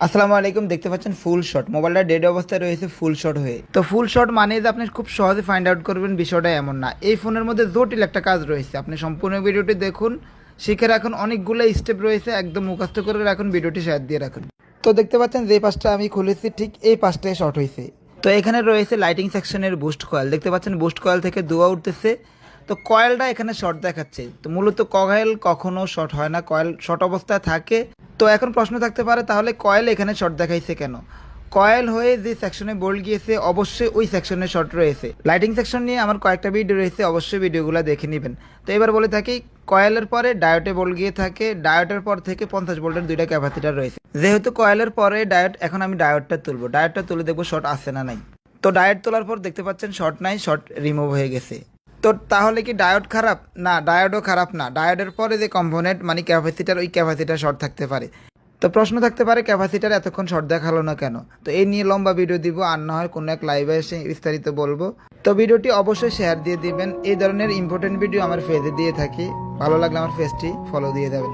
আসসালামু আলাইকুম, দেখতে পাচ্ছেন ফুল শট। মোবাইলটা ডেড অবস্থায় রয়েছে ফুল শট হয়ে। তো ফুল শট মানে যে আপনি খুব সহজে ফাইন্ড আউট করবেন বিষয়টা এমন না। এই ফোনের মধ্যে জটিল একটা কাজ রয়েছে। আপনি সম্পূর্ণ ভিডিওটি দেখুন, শিখে রাখুন। অনেকগুলো স্টেপ রয়েছে, একদম মুখস্থ করে রাখুন, ভিডিওটি শেয়ার দিয়ে রাখুন। তো দেখতে পাচ্ছেন যে পাশটা আমি খুলেছি ঠিক এই পাশটায় শর্ট হয়েছে। তো এখানে রয়েছে লাইটিং সেকশনের বুস্ট কয়েল। দেখতে পাচ্ছেন বুস্ট কয়েল থেকে ধোঁয়া উঠতেছে। তো কয়েলটা এখানে শর্ট দেখাচ্ছে। তো মূলত কয়েল কখনো শর্ট হয় না, কয়েল শর্ট অবস্থায় থাকে। তো এখন প্রশ্ন থাকতে পারে তাহলে কয়েল এখানে শর্ট দেখাইছে কেন? কয়েল হয়ে যে সেকশনে বোল্ট গিয়েছে অবশ্যই ওই সেকশনে শর্ট রয়েছে। লাইটিং সেকশন নিয়ে আমার কয়েকটা ভিডিও রয়েছে, অবশ্যই ভিডিওগুলো দেখে নেবেন। তো এবার বলে থাকি, কয়েলের পরে ডায়োটে বোল্ট গিয়ে থাকে, ডায়োটের পর থেকে 50 ভোল্টের দুইটা ক্যাপাসিটার রয়েছে। যেহেতু কয়েলের পরে ডায়োট, এখন আমি ডায়োটটা তুলবো। ডায়োটটা তুলে দেখবো শর্ট আছে না নাই। তো ডায়োট তোলার পর দেখতে পাচ্ছেন শর্ট নাই, শর্ট রিমুভ হয়ে গেছে। তো তাহলে কি ডায়োড খারাপ? না, ডায়োডও খারাপ না। ডায়োডের পরে যে কম্পোনেন্ট মানে ক্যাপাসিটার, ওই ক্যাপাসিটার শর্ট থাকতে পারে। তো প্রশ্ন থাকতে পারে ক্যাপাসিটার এতক্ষণ শর্ট দেখালো না কেন? তো এই নিয়ে লম্বা ভিডিও দিব, আর না হয় কোনো এক লাইভে এসে বিস্তারিত বলবো। তো ভিডিওটি অবশ্যই শেয়ার দিয়ে দিবেন। এই ধরনের ইম্পর্টেন্ট ভিডিও আমার পেজে দিয়ে থাকি, ভালো লাগলে আমার পেজটি ফলো দিয়ে দেবেন।